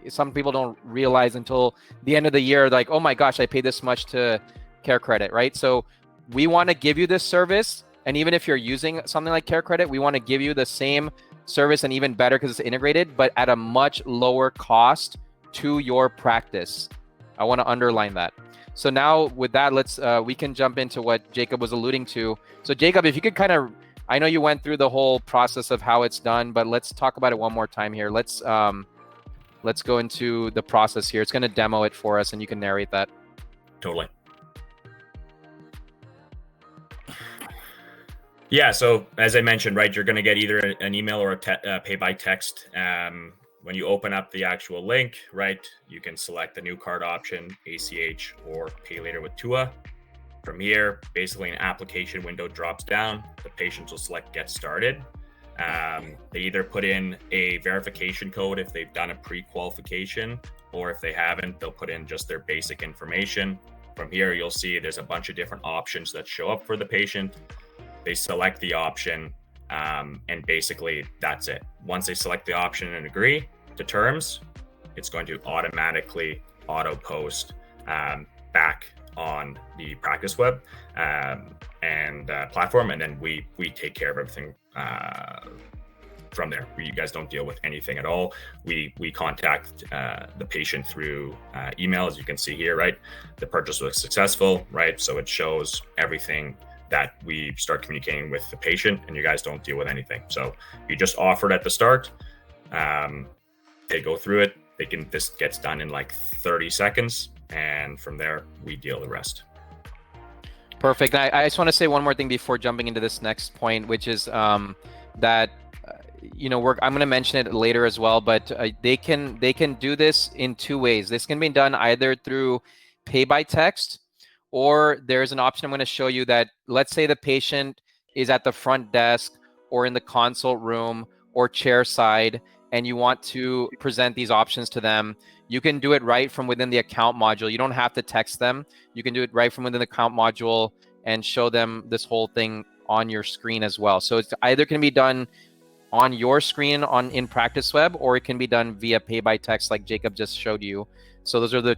S1: Some people don't realize until the end of the year, like, oh my gosh, I paid this much to CareCredit, right? So we want to give you this service, and even if you're using something like CareCredit, we want to give you the same service and even better because it's integrated, but at a much lower cost to your practice. I want to underline that. So now with that, we can jump into what Jacob was alluding to. So Jacob, if you could I know you went through the whole process of how it's done, but let's talk about it one more time here. Let's go into the process here. It's going to demo it for us, and you can narrate that.
S3: Totally. Yeah. So as I mentioned, right, you're going to get either an email or a pay by text. When you open up the actual link, right, you can select the new card option, ACH or Pay Later with Tua. From here, basically an application window drops down. The patients will select Get Started. They either put in a verification code if they've done a pre-qualification, or if they haven't, they'll put in just their basic information. From here, you'll see there's a bunch of different options that show up for the patient. They select the option, and basically that's it. Once they select the option and agree to terms, it's going to automatically auto post back on the practice web and platform, and then we take care of everything from there. You guys don't deal with anything at all. We contact the patient through email, as you can see here, right? The purchase was successful, right? So it shows everything that we start communicating with the patient, and you guys don't deal with anything. So you just offered at the start. They go through it. This gets done in like 30 seconds, and from there we deal the rest.
S1: Perfect. I just want to say one more thing before jumping into this next point, which is that I'm going to mention it later as well, but they can do this in two ways. This can be done either through pay by text, or there's an option I'm going to show you that, let's say the patient is at the front desk or in the consult room or chair side, and you want to present these options to them. You can do it right from within the account module. You don't have to text them. You can do it right from within the account module and show them this whole thing on your screen as well. So it's either can be done on your screen in Practice Web, or it can be done via pay by text like Jacob just showed you. So those are the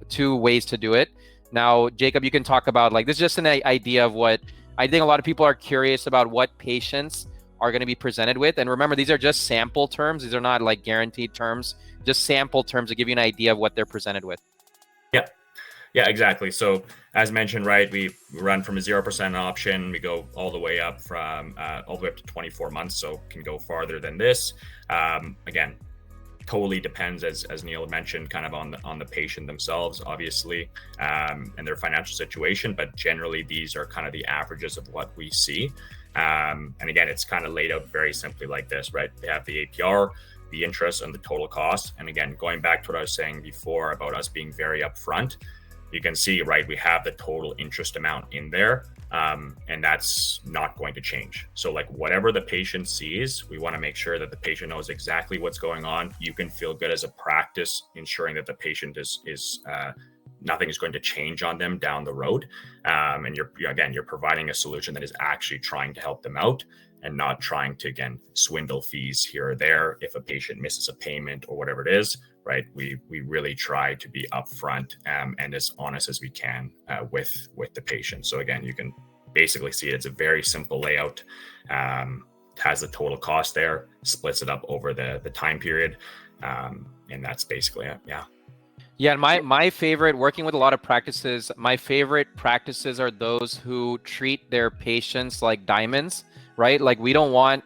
S1: two ways to do it. Now, Jacob, you can talk about, like, this is just an idea of what I think a lot of people are curious about, what patients are going to be presented with. And remember, these are just sample terms. These are not like guaranteed terms, just sample terms to give you an idea of what they're presented with.
S3: Yeah, exactly. So as mentioned, right, we run from a 0% option. We go all the way up from all the way up to 24 months. So can go farther than this. Again, totally depends, as Neil mentioned, kind of on the patient themselves, obviously, and their financial situation. But generally, these are kind of the averages of what we see. And again, it's kind of laid out very simply like this, right? They have the APR, the interest, and the total cost. And again, going back to what I was saying before about us being very upfront, you can see, right, we have the total interest amount in there, and that's not going to change. So like whatever the patient sees, we want to make sure that the patient knows exactly what's going on. You can feel good as a practice, ensuring that the patient is nothing is going to change on them down the road. And you're providing a solution that is actually trying to help them out and not trying to, again, swindle fees here or there if a patient misses a payment or whatever it is, right? We really try to be upfront and as honest as we can with the patient. So again, you can basically see it's a very simple layout. Has the total cost there, splits it up over the time period, and that's basically it.
S1: Yeah, my favorite, working with a lot of practices, my favorite practices are those who treat their patients like diamonds, right? Like, we don't want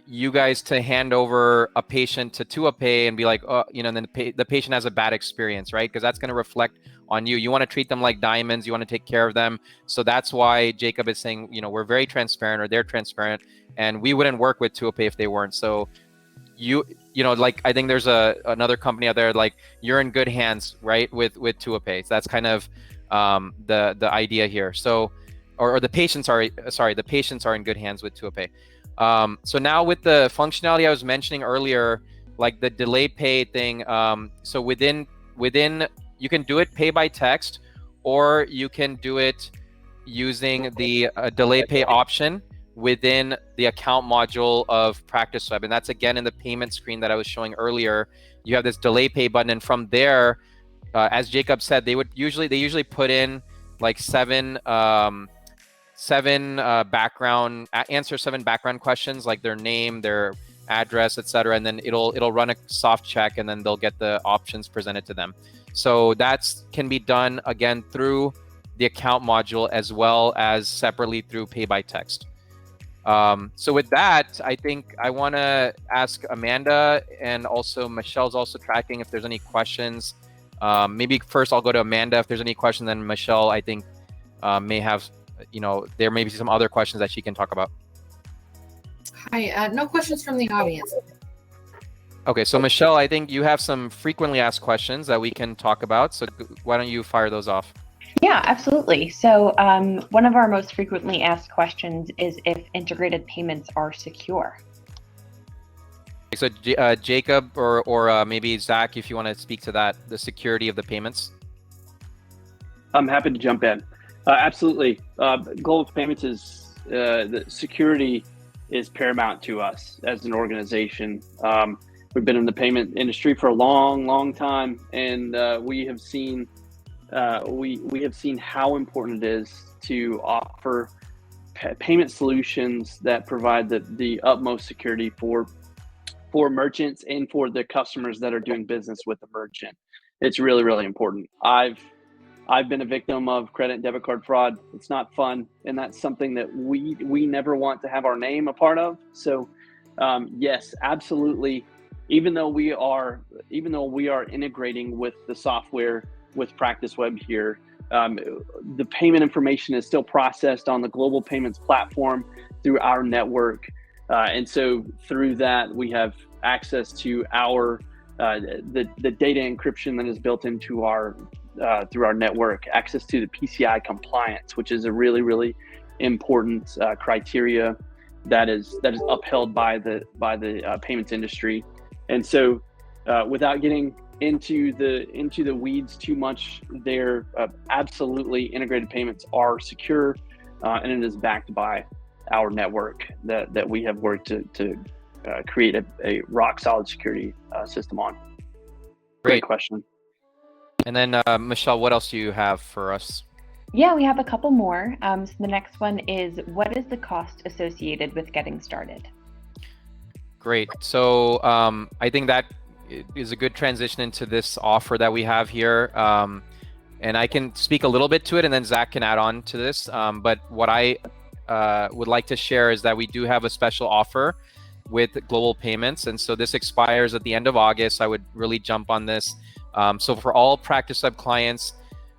S1: you guys to hand over a patient to TuaPay and be like, oh, and then the patient has a bad experience, right? Because that's going to reflect on you. You want to treat them like diamonds. You want to take care of them. So that's why Jacob is saying, we're very transparent, or they're transparent, and we wouldn't work with TuaPay if they weren't. So like, I think there's another company out there, like, you're in good hands, right, with TuaPay. So that's kind of the idea here. So, or the patients are in good hands with TuaPay. So now with the functionality I was mentioning earlier, like the delay pay thing, so within you can do it pay by text, or you can do it using the delay pay option within the account module of Practice Web. And that's, again, in the payment screen that I was showing earlier. You have this delay pay button, and from there, as Jacob said, they usually put in like seven background questions, like their name, their address, etc., and then it'll run a soft check, and then they'll get the options presented to them. So that can be done, again, through the account module, as well as separately through pay by text. So with that, I think I want to ask Amanda, and also Michelle's also tracking, if there's any questions. Maybe first I'll go to Amanda if there's any questions, then Michelle, I think, may have, there may be some other questions that she can talk about.
S4: Hi, no questions from the audience.
S1: Okay, so Michelle, I think you have some frequently asked questions that we can talk about. So why don't you fire those off?
S5: Yeah, absolutely. So one of our most frequently asked questions is if integrated payments are secure.
S1: So Jacob or maybe Zach, if you want to speak to that, the security of the payments.
S2: I'm happy to jump in. Absolutely. Global Payments is the security is paramount to us as an organization. We've been in the payment industry for a long time, and we have seen how important it is to offer payment solutions that provide the utmost security for merchants and for the customers that are doing business with the merchant. It's really, really important. I've been a victim of credit and debit card fraud. It's not fun, and that's something that we never want to have our name a part of. So yes, absolutely. Even though we are integrating with the software with PracticeWeb here, the payment information is still processed on the global payments platform through our network. And so through that, we have access to our the data encryption that is built into our through our network, access to the PCI compliance, which is a really, really important criteria that is upheld by the payments industry. And so without getting into the weeds too much, there absolutely integrated payments are secure, and it is backed by our network that we have worked to create a rock solid security system on. Great question.
S1: And then Michelle, what else do you have for us?
S5: Yeah, we have a couple more. So the next one is, what is the cost associated with getting started?
S1: Great. So I think that is a good transition into this offer that we have here. And I can speak a little bit to it, and then Zach can add on to this. But what I would like to share is that we do have a special offer with Global Payments. And so this expires at the end of August. I would really jump on this. So for all PracticeWeb clients,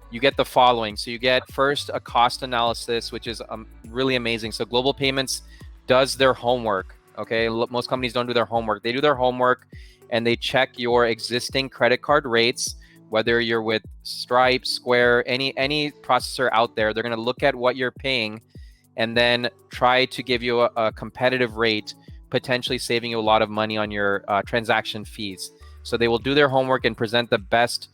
S1: you get the following. So you get first a cost analysis, which is really amazing. So Global Payments does their homework. Okay, most companies don't do their homework. They do their homework and they check your existing credit card rates, whether you're with Stripe, Square, any processor out there. They're going to look at what you're paying and then try to give you a competitive rate, potentially saving you a lot of money on your transaction fees. So they will do their homework and present the best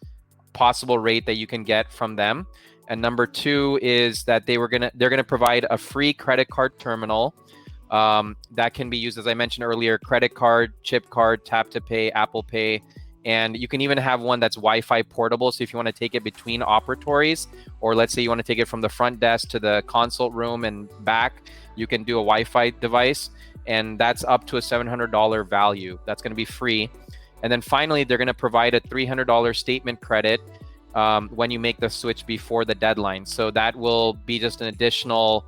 S1: possible rate that you can get from them. And number two is that they're gonna provide a free credit card terminal that can be used, as I mentioned earlier, credit card, chip card, tap to pay, Apple Pay, and you can even have one that's Wi-Fi portable. So if you want to take it between operatories, or let's say you want to take it from the front desk to the consult room and back, you can do a Wi-Fi device, and that's up to a $700 value. That's going to be free. And then finally, they're going to provide a $300 statement credit when you make the switch before the deadline. So that will be just an additional,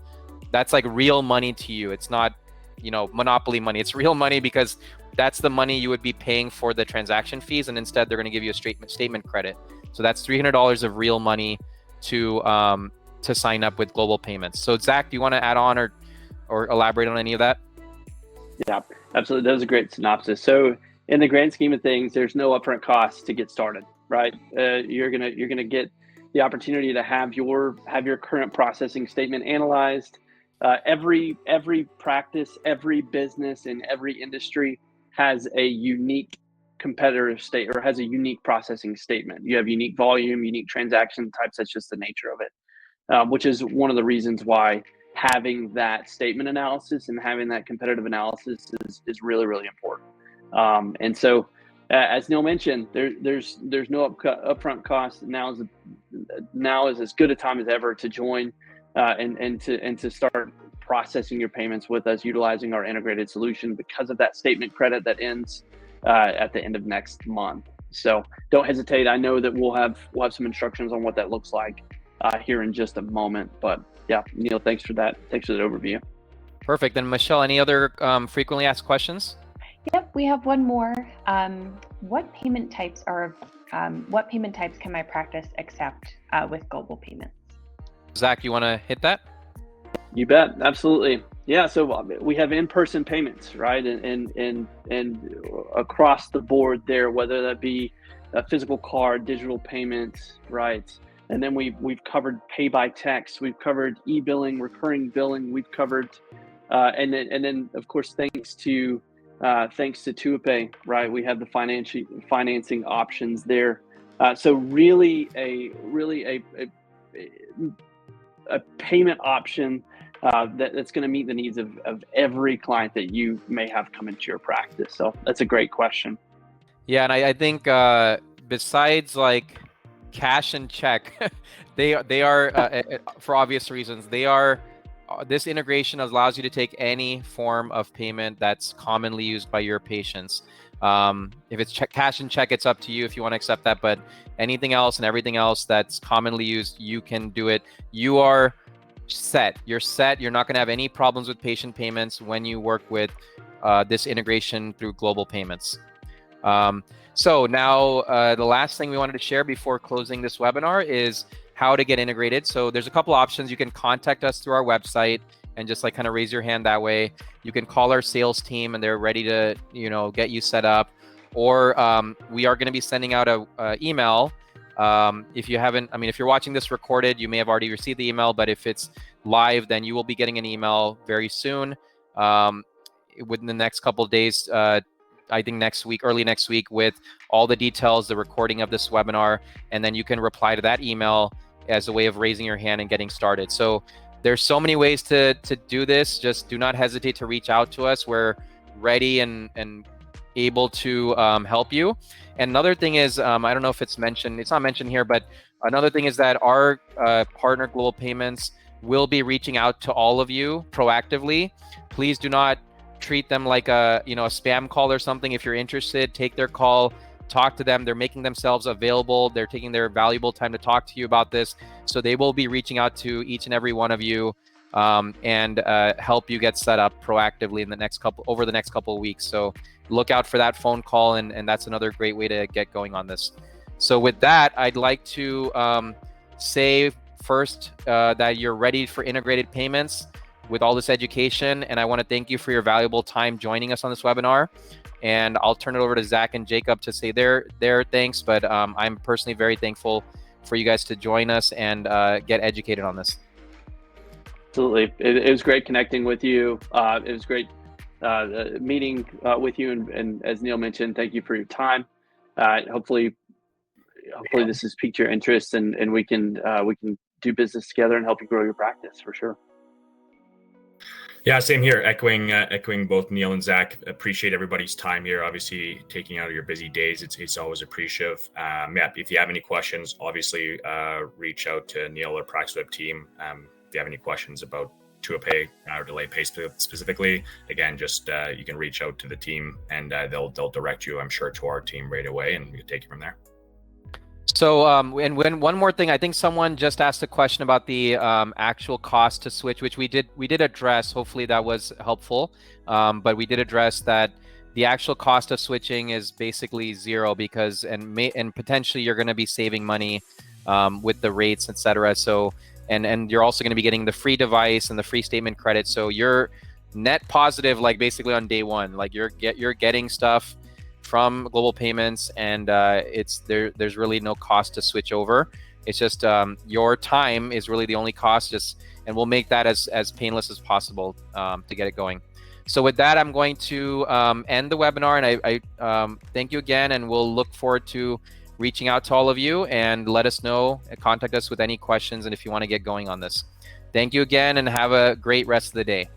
S1: that's like real money to you. It's not, monopoly money. It's real money because that's the money you would be paying for the transaction fees. And instead, they're going to give you a statement credit. So that's $300 of real money to sign up with Global Payments. So Zach, do you want to add on or elaborate on any of that?
S2: Yeah, absolutely. That was a great synopsis. So in the grand scheme of things, there's no upfront costs to get started, right? You're gonna get the opportunity to have your current processing statement analyzed. Every practice, every business in every industry has a unique competitor state or has a unique processing statement. You have unique volume, unique transaction types. That's just the nature of it, which is one of the reasons why having that statement analysis and having that competitive analysis is really, really important. And so, as Neil mentioned, there's no upfront cost. Now is as good a time as ever to join and to start processing your payments with us, utilizing our integrated solution because of that statement credit that ends at the end of next month. So don't hesitate. I know that we'll have some instructions on what that looks like here in just a moment. But yeah, Neil, thanks for that. Thanks for that overview.
S1: Perfect. And Michelle, any other frequently asked questions?
S5: Yep, we have one more. What payment types can my practice accept with Global Payments?
S1: Zach, you want to hit that?
S2: You bet, absolutely. Yeah, so we have in-person payments, right, and across the board there, whether that be a physical card, digital payments, right, and then we've covered pay by text, we've covered e-billing, recurring billing, we've covered, and then of course thanks to TuaPay, right? We have the financing options there. So really a payment option that's going to meet the needs of every client that you may have come into your practice. So that's a great question.
S1: Yeah, and I think besides like cash and check, they are for obvious reasons. They are this integration allows you to take any form of payment that's commonly used by your patients. If it's cash and check, it's up to you if you want to accept that. But anything else and everything else that's commonly used, you can do it. You are set. You're set. You're not going to have any problems with patient payments when you work with this integration through Global Payments. So now the last thing we wanted to share before closing this webinar is how to get integrated. So there's a couple options. You can contact us through our website and just like kind of raise your hand that way. You can call our sales team and they're ready to, you know, get you set up. Or we are going to be sending out a email. If you haven't, I mean, if you're watching this recorded, you may have already received the email, but if it's live, then you will be getting an email very soon within the next couple of days. I think next week, early next week, with all the details, the recording of this webinar, and then you can reply to that email as a way of raising your hand and getting started. So there's so many ways to do this. Just do not hesitate to reach out to us. We're ready and able to help you. And another thing is, I don't know if it's mentioned, it's not mentioned here, but another thing is that our partner Global Payments will be reaching out to all of you proactively. Please do not treat them like a spam call or something. If you're interested, take their call, talk to them. They're making themselves available. They're taking their valuable time to talk to you about this. So they will be reaching out to each and every one of you and help you get set up proactively in over the next couple of weeks. So look out for that phone call, and that's another great way to get going on this. So with that, I'd like to say first that you're ready for integrated payments with all this education, and I want to thank you for your valuable time joining us on this webinar. And I'll turn it over to Zach and Jacob to say their thanks, but I'm personally very thankful for you guys to join us and get educated on this.
S2: Absolutely. It was great connecting with you. It was great meeting with you. And as Neil mentioned, thank you for your time. Hopefully this has piqued your interest, and we can do business together and help you grow your practice for sure.
S3: Yeah, same here. Echoing both Neil and Zach. Appreciate everybody's time here. Obviously, taking out of your busy days, it's always appreciative. Yeah, if you have any questions, obviously reach out to Neil or PracticeWeb team. If you have any questions about to-a-pay or delay pay specifically, again, just you can reach out to the team, and they'll direct you, I'm sure, to our team right away, and we can take it from there.
S1: So, and one more thing, I think someone just asked a question about the actual cost to switch, which we did address. Hopefully that was helpful. But we did address that the actual cost of switching is basically zero, because and potentially you're going to be saving money with the rates, etc. So, and you're also going to be getting the free device and the free statement credit. So you're net positive, like basically on day one, like you're getting stuff from Global Payments, and there's really no cost to switch over. It's just your time is really the only cost, and we'll make that as painless as possible to get it going. So with that, I'm going to end the webinar, and I thank you again, and we'll look forward to reaching out to all of you, and let us know, contact us with any questions, and if you want to get going on this. Thank you again, and have a great rest of the day.